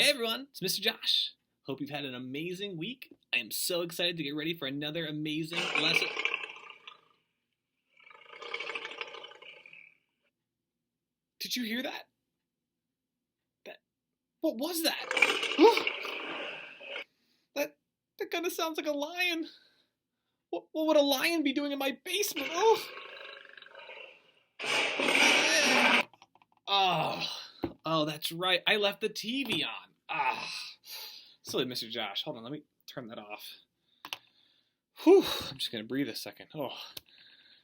Hey everyone, it's Mr. Josh. Hope you've had an amazing week. I am so excited to get ready for another amazing lesson. Did you hear that? What was that? That kind of sounds like a lion. What would a lion be doing in my basement? Oh, that's right. I left the TV on. Silly Mr. Josh. Hold on, let me turn that off. Whew, I'm just going to breathe a second.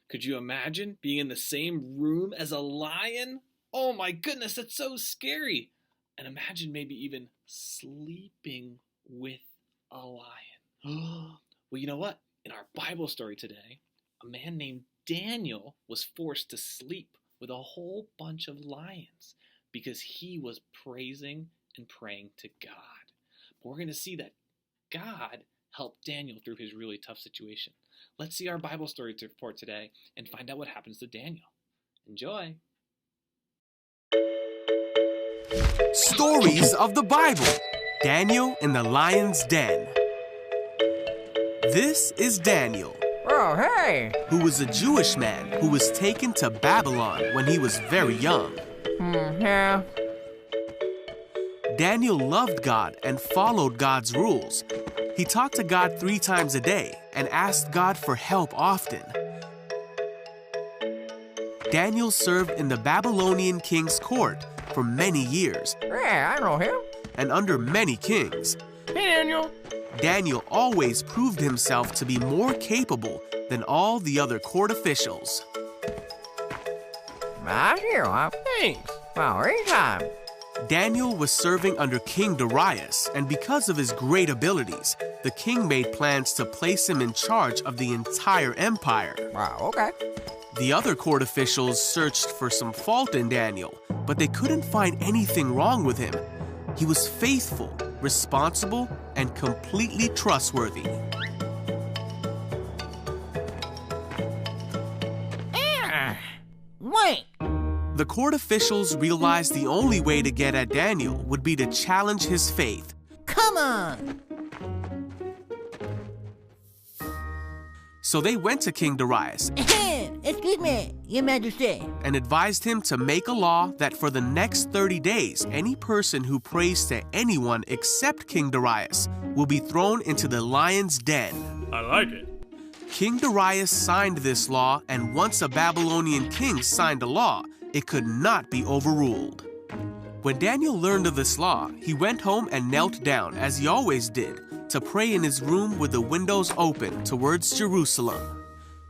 Could you imagine being in the same room as a lion? Oh my goodness, that's so scary. And imagine maybe even sleeping with a lion. Well, you know what? In our Bible story today, a man named Daniel was forced to sleep with a whole bunch of lions because he was praising and praying to God. But we're going to see that God helped Daniel through his really tough situation. Let's see our Bible story for today and find out what happens to Daniel. Enjoy. Stories of the Bible. Daniel in the Lion's Den. This is Daniel. Oh, hey! Who was a Jewish man who was taken to Babylon when he was very young. Yeah. Daniel loved God and followed God's rules. He talked to God 3 times a day and asked God for help often. Daniel served in the Babylonian king's court for many years. Yeah, I know him. And under many kings. Hey, Daniel. Daniel always proved himself to be more capable than all the other court officials. Thanks. Well, anytime. Daniel was serving under King Darius, and because of his great abilities, the king made plans to place him in charge of the entire empire. Wow, okay. The other court officials searched for some fault in Daniel, but they couldn't find anything wrong with him. He was faithful, responsible, and completely trustworthy. Wait! The court officials realized the only way to get at Daniel would be to challenge his faith. Come on! So they went to King Darius Excuse me, Your Majesty. and advised him to make a law that for the next 30 days, any person who prays to anyone except King Darius will be thrown into the lion's den. I like it. King Darius signed this law, and once a Babylonian king signed a law, it could not be overruled. When Daniel learned of this law, he went home and knelt down, as he always did, to pray in his room with the windows open towards Jerusalem.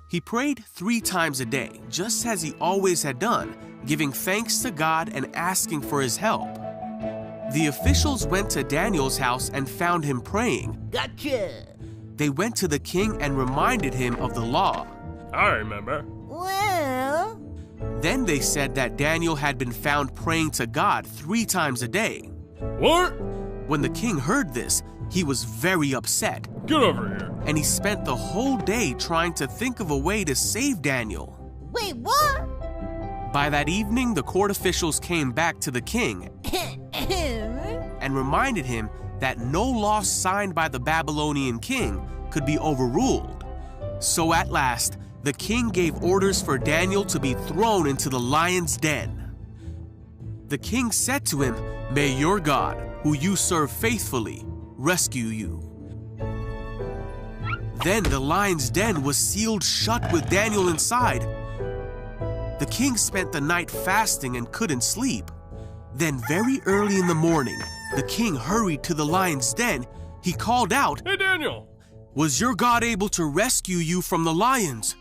He prayed 3 times a day, just as he always had done, giving thanks to God and asking for his help. The officials went to Daniel's house and found him praying. Gotcha! They went to the king and reminded him of the law. I remember. Well... Then they said that Daniel had been found praying to God 3 times a day. What? When the king heard this, he was very upset, Get over here. and he spent the whole day trying to think of a way to save Daniel. Wait, what? By that evening, the court officials came back to the king and reminded him that no law signed by the Babylonian king could be overruled. So at last, the king gave orders for Daniel to be thrown into the lion's den. The king said to him, "May your God, who you serve faithfully, rescue you." Then the lion's den was sealed shut with Daniel inside. The king spent the night fasting and couldn't sleep. Then very early in the morning, the king hurried to the lion's den. He called out, Hey, Daniel. "Was your God able to rescue you from the lions?"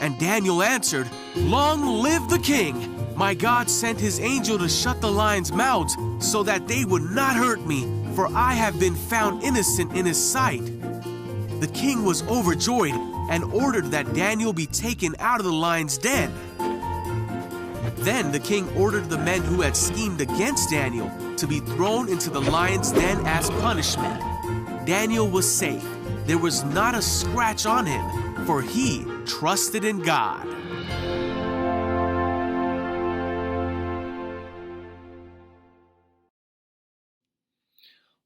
And Daniel answered, "Long live the king! My God sent his angel to shut the lions' mouths so that they would not hurt me, for I have been found innocent in his sight." The king was overjoyed and ordered that Daniel be taken out of the lion's den. Then the king ordered the men who had schemed against Daniel to be thrown into the lion's den as punishment. Daniel was safe. There was not a scratch on him, for he trusted in God.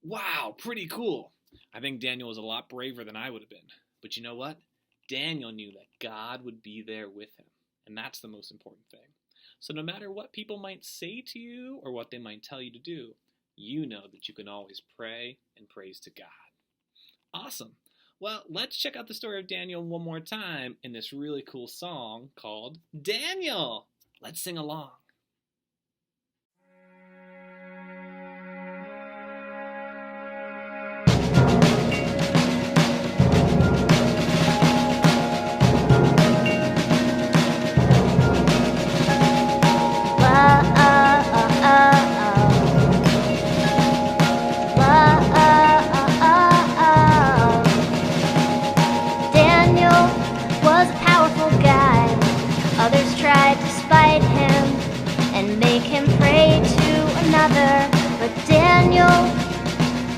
Wow, pretty cool. I think Daniel was a lot braver than I would have been. But you know what? Daniel knew that God would be there with him. And that's the most important thing. So no matter what people might say to you or what they might tell you to do, you know that you can always pray and praise to God. Awesome. Well, let's check out the story of Daniel one more time in this really cool song called Daniel. Let's sing along. Daniel was a powerful guy. Others tried to spite him and make him pray to another. But Daniel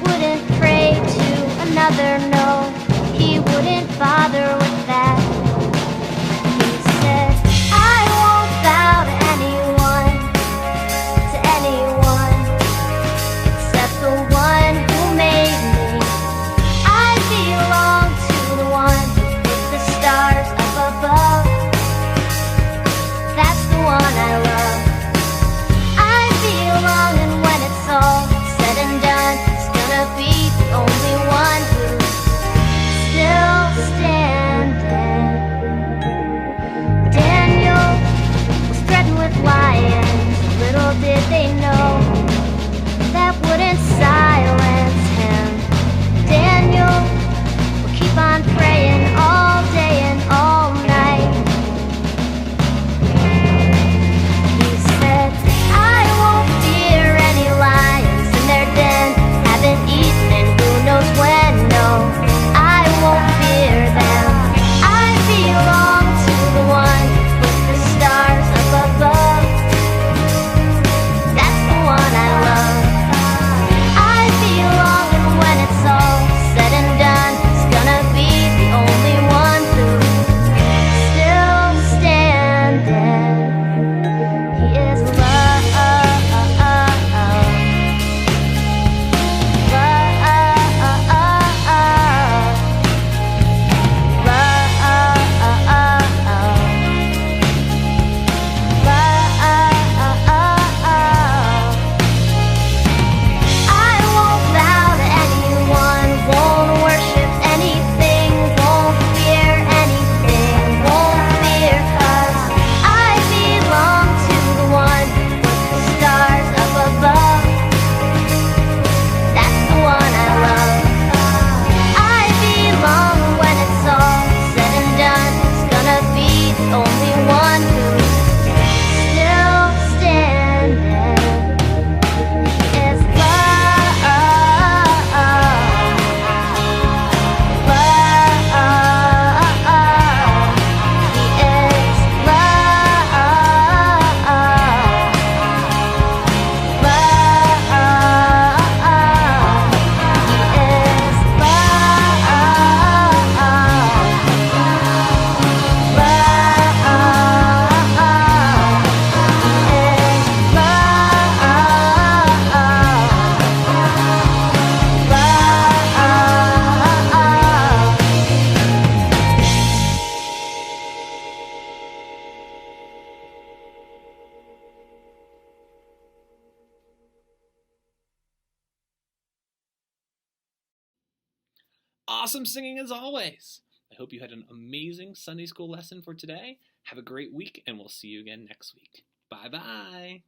wouldn't pray to another, no. He wouldn't bother with that. He said, I won't bow to anyone except the one who made me. I belong to the one who put the stars up above. That's the one I love. I belong, and when it's all said and done, it's gonna be the only one who's still standing. Daniel was threatened with lions. Little did they know that wouldn't silence him. Daniel will keep on praying all day and all night. He said, I won't fear any lions in their den. Haven't eaten in who knows when, no. I won't fear them. I belong to the one who put the stars up above. That's the one I love. I belong, and when it's all said and done, it's gonna be the only one who's still standing. He is love. I won't bow to anyone, won't worship anything, won't fear anything, won't fear 'cause I belong to the one with the stars up above. That's the one I love. I belong, when it's all said and done, it's gonna be the only one who's still standing. Is love, love. He is love, Awesome singing as always. I hope you had an amazing Sunday school lesson for today. Have a great week, and we'll see you again next week. Bye-bye.